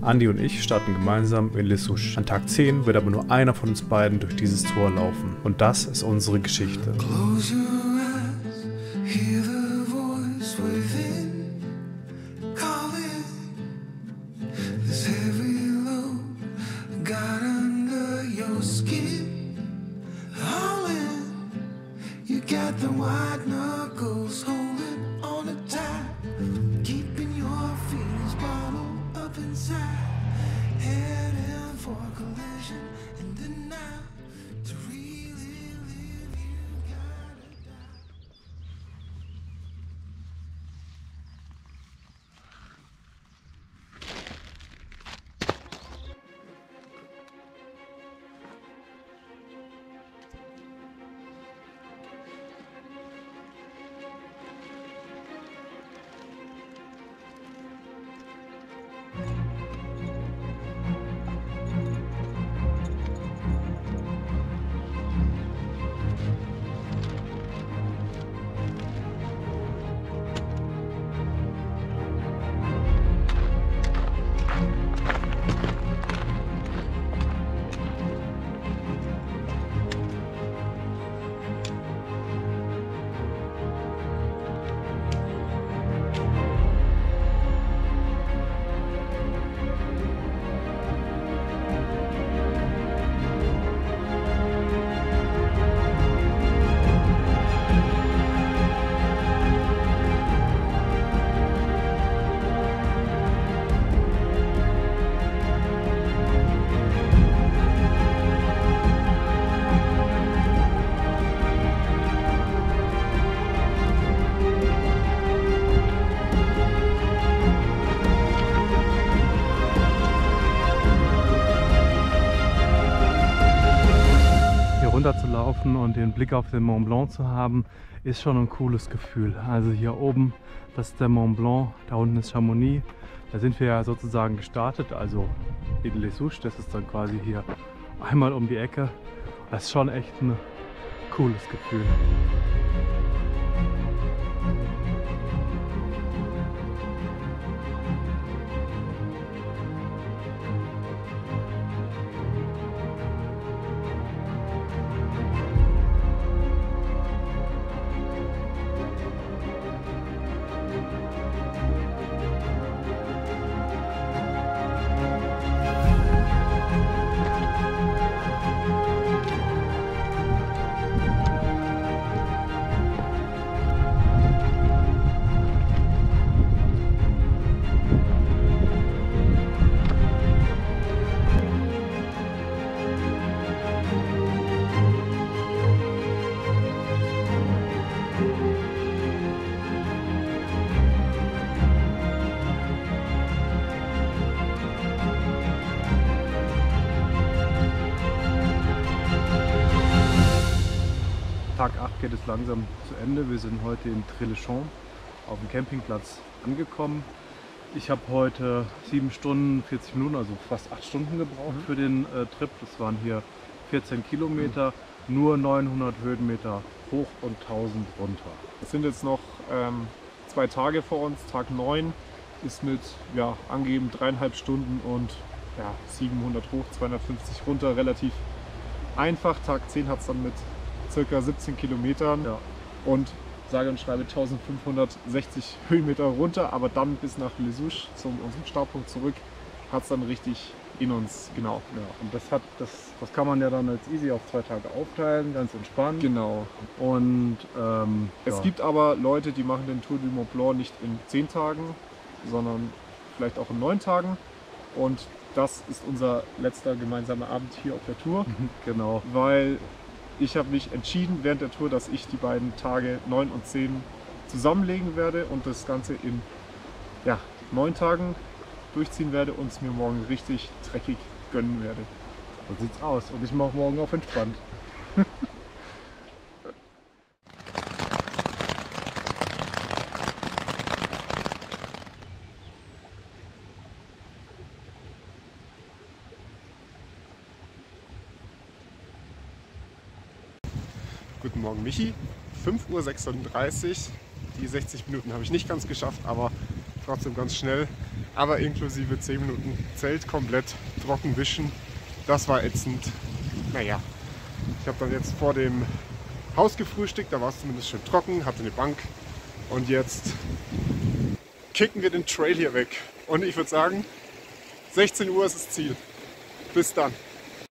Andi und ich starten gemeinsam in Les Souches. An Tag 10 wird aber nur einer von uns beiden durch dieses Tor laufen. Und das ist unsere Geschichte. Close your eyes, hear the voice within, calling this heavy load got under your skin. All in, you got the white knuckles holding on to tight, keeping your feelings bottled up inside, heading for collision and denial. To really live, you gotta die. Runter zu laufen und den Blick auf den Mont Blanc zu haben, ist schon ein cooles Gefühl. Also hier oben, das ist der Mont Blanc, da unten ist Chamonix. Da sind wir ja sozusagen gestartet, also in Les Souches, das ist dann quasi hier einmal um die Ecke. Das ist schon echt ein cooles Gefühl. Tag 8 geht es langsam zu Ende. Wir sind heute in Tréléchamps auf dem Campingplatz angekommen. Ich habe heute 7 Stunden, 40 Minuten, also fast 8 Stunden gebraucht für den Trip. Das waren hier 14 Kilometer, nur 900 Höhenmeter hoch und 1000 runter. Es sind jetzt noch 2 Tage vor uns. Tag 9 ist mit angegeben 3,5 Stunden und 700 hoch, 250 runter, relativ einfach. Tag 10 hat es dann mit ca. 17 Kilometern und sage und schreibe 1560 Höhenmeter runter, aber dann bis nach Les Souches, zu unserem Startpunkt zurück, hat es dann richtig in uns, genau. Ja, und das kann man ja dann als easy auf 2 Tage aufteilen, ganz entspannt. Genau. Und es gibt aber Leute, die machen den Tour du Mont Blanc nicht in 10 Tagen, sondern vielleicht auch in 9 Tagen. Und das ist unser letzter gemeinsamer Abend hier auf der Tour. Genau. Weil ich habe mich entschieden während der Tour, dass ich die beiden Tage 9 und 10 zusammenlegen werde und das Ganze in 9 Tagen durchziehen werde und es mir morgen richtig dreckig gönnen werde. So sieht's aus. Und ich mache morgen auf entspannt. Guten Morgen Michi, 5:36 Uhr. Die 60 Minuten habe ich nicht ganz geschafft, aber trotzdem ganz schnell. aber inklusive 10 Minuten Zelt komplett trocken wischen. Das war ätzend. Naja, ich habe dann jetzt vor dem Haus gefrühstückt, da war es zumindest schön trocken, hatte eine Bank und jetzt kicken wir den Trail hier weg. Und ich würde sagen, 16 Uhr ist das Ziel. Bis dann.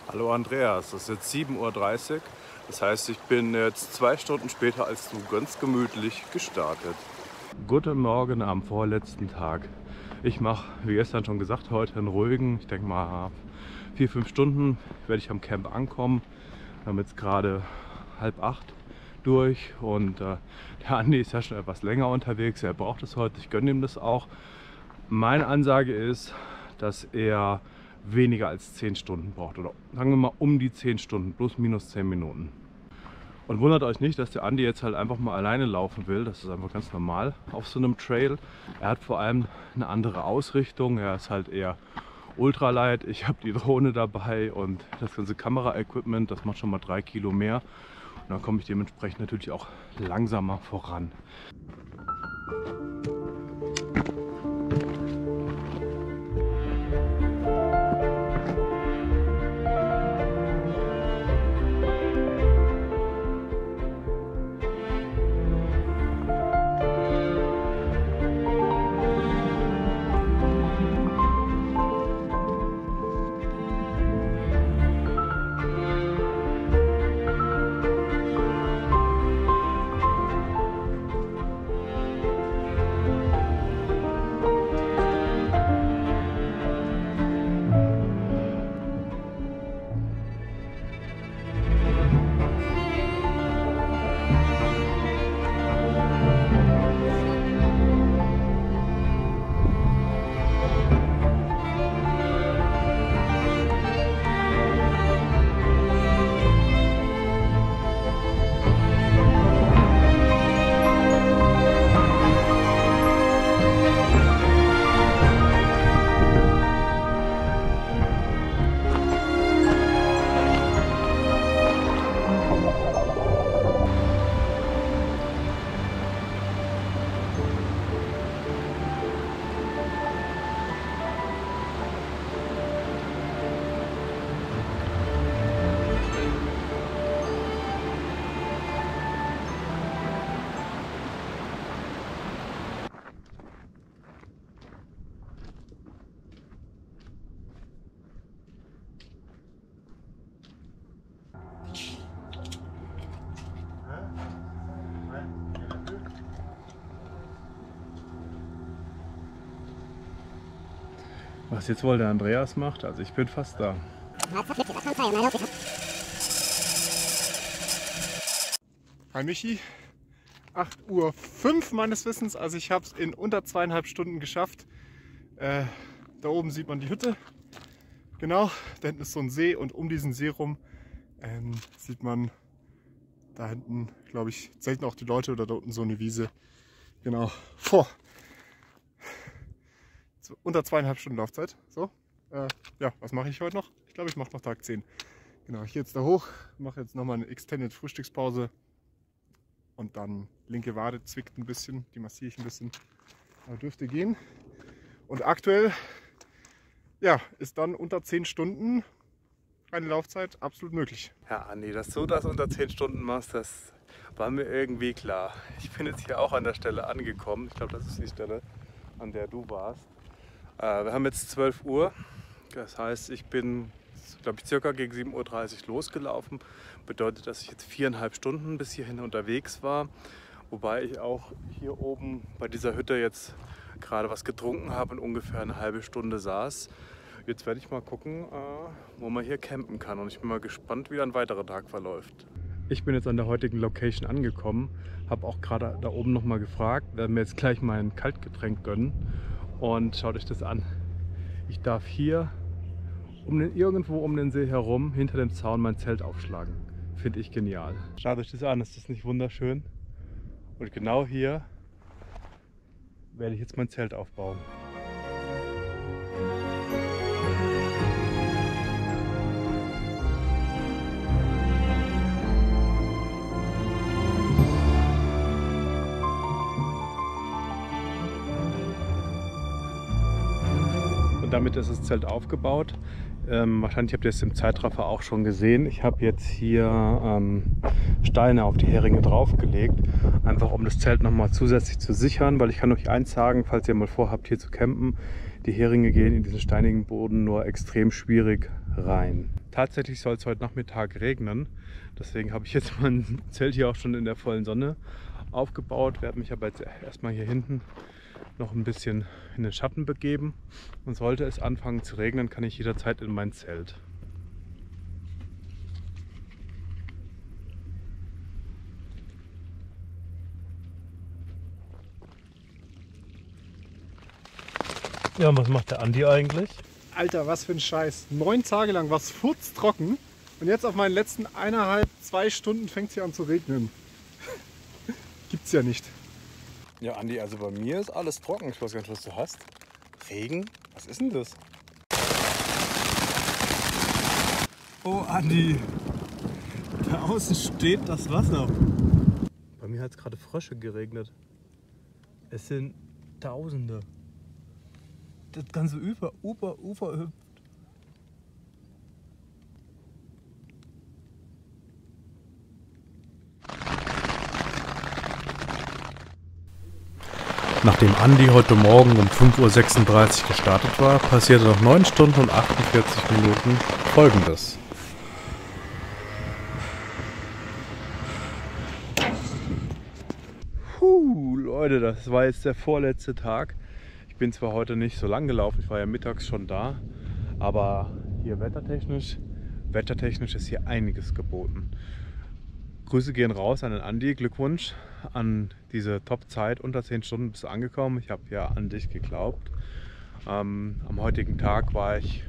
Hallo Andreas, es ist jetzt 7:30 Uhr. Das heißt, ich bin jetzt 2 Stunden später als du ganz gemütlich gestartet. Guten Morgen am vorletzten Tag. Ich mache, wie gestern schon gesagt, heute einen ruhigen, ich denke mal 4-5 Stunden werde ich am Camp ankommen. Wir haben jetzt gerade 7:30 durch und der Andi ist ja schon etwas länger unterwegs. Er braucht es heute, ich gönne ihm das auch. Meine Ansage ist, dass er weniger als 10 Stunden braucht oder sagen wir mal um die 10 Stunden, plus minus 10 Minuten. Und wundert euch nicht, dass der Andi jetzt halt einfach mal alleine laufen will. Das ist einfach ganz normal auf so einem Trail. Er hat vor allem eine andere Ausrichtung. Er ist halt eher ultralight. Ich habe die Drohne dabei und das ganze Kamera-Equipment. Das macht schon mal 3 Kilo mehr. Und dann komme ich dementsprechend natürlich auch langsamer voran. Was jetzt wohl der Andreas macht, also ich bin fast da. Hi Michi, 8:05 Uhr meines Wissens, also ich habe es in unter 2,5 Stunden geschafft. Da oben sieht man die Hütte, genau, da hinten ist so ein See und um diesen See rum sieht man da hinten, glaube ich, selten auch die Leute oder da unten so eine Wiese. Genau, unter 2,5 Stunden Laufzeit. So, ja, was mache ich heute noch? Ich glaube, ich mache noch Tag 10. Genau, ich gehe jetzt da hoch, mache jetzt nochmal eine Extended Frühstückspause und dann linke Wade zwickt ein bisschen, die massiere ich ein bisschen, aber dürfte gehen. Und aktuell, ja, ist dann unter 10 Stunden eine Laufzeit absolut möglich. Ja, Andi, dass du das unter 10 Stunden machst, das war mir irgendwie klar. Ich bin jetzt hier auch an der Stelle angekommen. Ich glaube, das ist die Stelle, an der du warst. Wir haben jetzt 12 Uhr, das heißt, ich bin, glaube ich, circa gegen 7:30 Uhr losgelaufen. Bedeutet, dass ich jetzt 4,5 Stunden bis hierhin unterwegs war. Wobei ich auch hier oben bei dieser Hütte jetzt gerade was getrunken habe und ungefähr eine halbe Stunde saß. Jetzt werde ich mal gucken, wo man hier campen kann und ich bin mal gespannt, wie ein weiterer Tag verläuft. Ich bin jetzt an der heutigen Location angekommen, habe auch gerade da oben noch mal gefragt, werde mir jetzt gleich mal ein Kaltgetränk gönnen. Und schaut euch das an. Ich darf hier irgendwo um den See herum hinter dem Zaun mein Zelt aufschlagen. Finde ich genial. Schaut euch das an, ist das nicht wunderschön? Und genau hier werde ich jetzt mein Zelt aufbauen. und damit ist das Zelt aufgebaut. Wahrscheinlich habt ihr es im Zeitraffer auch schon gesehen. Ich habe jetzt hier Steine auf die Heringe draufgelegt, einfach um das Zelt nochmal zusätzlich zu sichern, weil ich kann euch eins sagen, falls ihr mal vorhabt hier zu campen, die Heringe gehen in diesen steinigen Boden nur extrem schwierig rein. Tatsächlich soll es heute Nachmittag regnen, deswegen habe ich jetzt mein Zelt hier auch schon in der vollen Sonne aufgebaut, werde mich aber jetzt erstmal hier hinten noch ein bisschen in den Schatten begeben und sollte es anfangen zu regnen, kann ich jederzeit in mein Zelt. Ja, was macht der Andi eigentlich? Alter, was für ein Scheiß. 9 Tage lang war es furztrocken und jetzt auf meinen letzten 1,5, 2 Stunden fängt es hier an zu regnen. Gibt's ja nicht. Ja, Andi, also bei mir ist alles trocken. Ich weiß gar nicht, was du hast. Regen? Was ist denn das? Oh, Andi. Da außen steht das Wasser. Bei mir hat es gerade Frösche geregnet. Es sind Tausende. Das ganze Ufer hüpft. Nachdem Andi heute Morgen um 5:36 Uhr gestartet war, passierte nach 9 Stunden und 48 Minuten Folgendes. Leute, das war jetzt der vorletzte Tag. Ich bin zwar heute nicht so lang gelaufen, ich war ja mittags schon da, aber hier wettertechnisch ist hier einiges geboten. Grüße gehen raus an den Andi, Glückwunsch an diese Top-Zeit, unter 10 Stunden bist du angekommen. Ich habe ja an dich geglaubt. Am heutigen Tag war ich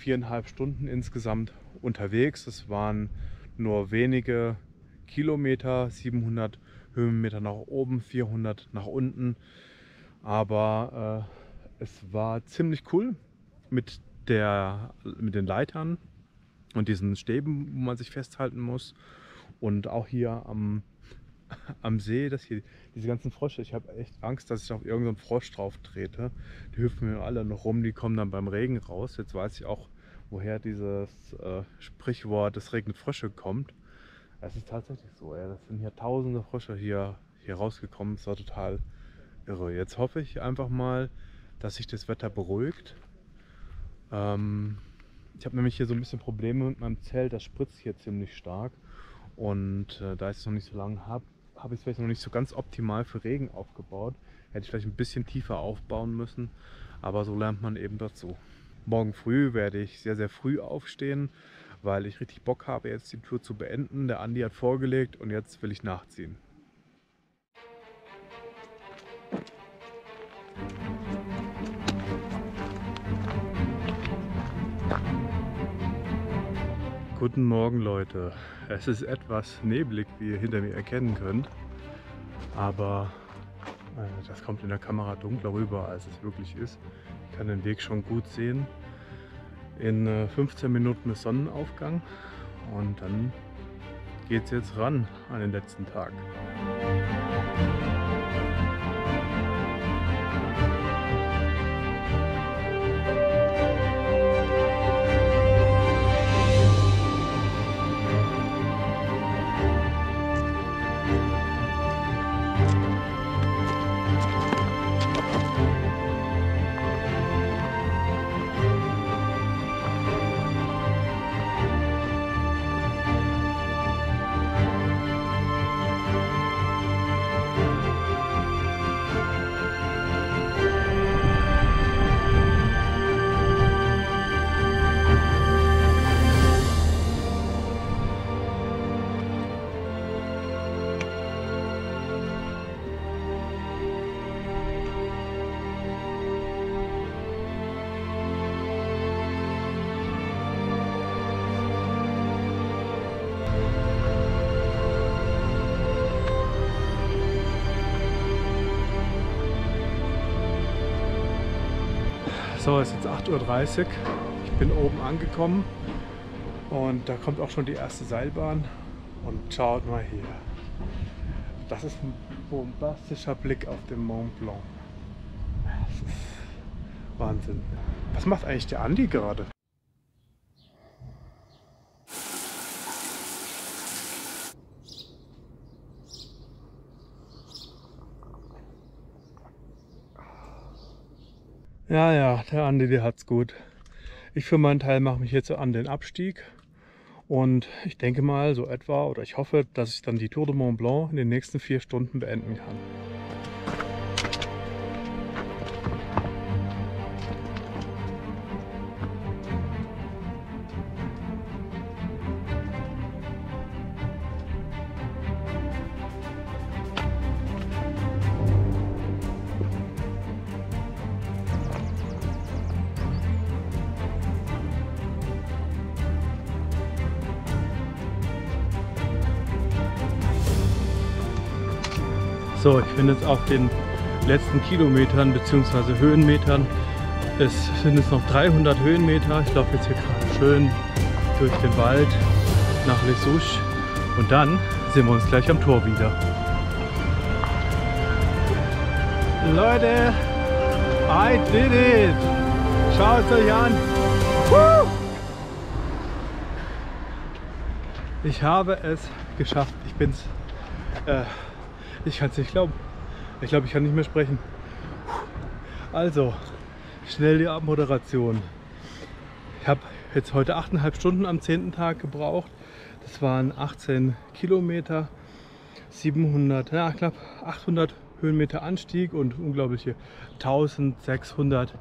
4,5 Stunden insgesamt unterwegs. Es waren nur wenige Kilometer, 700 Höhenmeter nach oben, 400 nach unten. Aber es war ziemlich cool mit den Leitern und diesen Stäben, wo man sich festhalten muss. Und auch hier am See, diese ganzen Frösche, ich habe echt Angst, dass ich auf irgendeinen Frosch drauf trete. Die hüpfen mir alle noch rum, die kommen dann beim Regen raus. Jetzt weiß ich auch, woher dieses Sprichwort, es regnet Frösche, kommt. Es ist tatsächlich so, das sind hier tausende Frösche hier rausgekommen, das war total irre. Jetzt hoffe ich einfach mal, dass sich das Wetter beruhigt. Ich habe nämlich hier so ein bisschen Probleme mit meinem Zelt, das spritzt hier ziemlich stark. Und da ich es noch nicht so lange habe ich es vielleicht noch nicht so ganz optimal für Regen aufgebaut. Hätte ich vielleicht ein bisschen tiefer aufbauen müssen, aber so lernt man eben dazu. Morgen früh werde ich sehr, sehr früh aufstehen, weil ich richtig Bock habe, jetzt die Tour zu beenden. Der Andi hat vorgelegt und jetzt will ich nachziehen. Guten Morgen, Leute. Es ist etwas neblig, wie ihr hinter mir erkennen könnt, aber das kommt in der Kamera dunkler rüber, als es wirklich ist. Ich kann den Weg schon gut sehen. In 15 Minuten ist Sonnenaufgang und dann geht es jetzt ran an den letzten Tag. So, es ist jetzt 8:30 Uhr. Ich bin oben angekommen und da kommt auch schon die erste Seilbahn. Und schaut mal hier. Das ist ein bombastischer Blick auf den Mont Blanc. Das ist Wahnsinn. Was macht eigentlich der Andi gerade? Ja, der Andi, der hat's gut. Ich für meinen Teil mache mich jetzt an den Abstieg und ich denke mal so etwa, oder ich hoffe, dass ich dann die Tour de Mont Blanc in den nächsten 4 Stunden beenden kann. So, ich bin jetzt auf den letzten Kilometern bzw. Höhenmetern. Es sind jetzt noch 300 Höhenmeter. Ich laufe jetzt hier gerade schön durch den Wald nach Les Souches und dann sehen wir uns gleich am Tor wieder. Leute, I did it! Schaut es euch an! Woo! Ich habe es geschafft. Ich kann es nicht glauben. Ich glaube, ich kann nicht mehr sprechen. Also, schnell die Abmoderation. Ich habe jetzt heute 8,5 Stunden am 10. Tag gebraucht. Das waren 18 Kilometer, 800 Höhenmeter Anstieg und unglaubliche 1600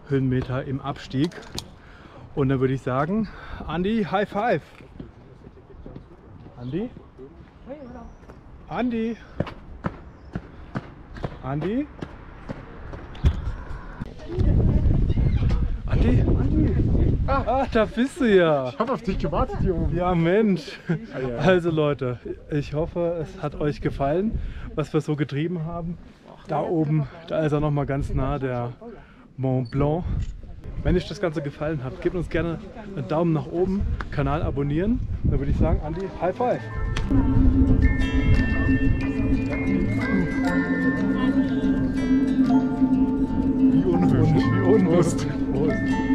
Höhenmeter im Abstieg. Und dann würde ich sagen, Andi, High Five! Andi? Andi? Andi? Andi? Ah, da bist du ja. Ich habe auf dich gewartet, Junge. Ja, Mensch. Also Leute, ich hoffe, es hat euch gefallen, was wir so getrieben haben. Da oben, da ist er noch mal ganz nah, der Mont Blanc. Wenn euch das Ganze gefallen hat, gebt uns gerne einen Daumen nach oben, Kanal abonnieren. Dann würde ich sagen, Andi, High Five! Wie unhöflich, wie unhöflich.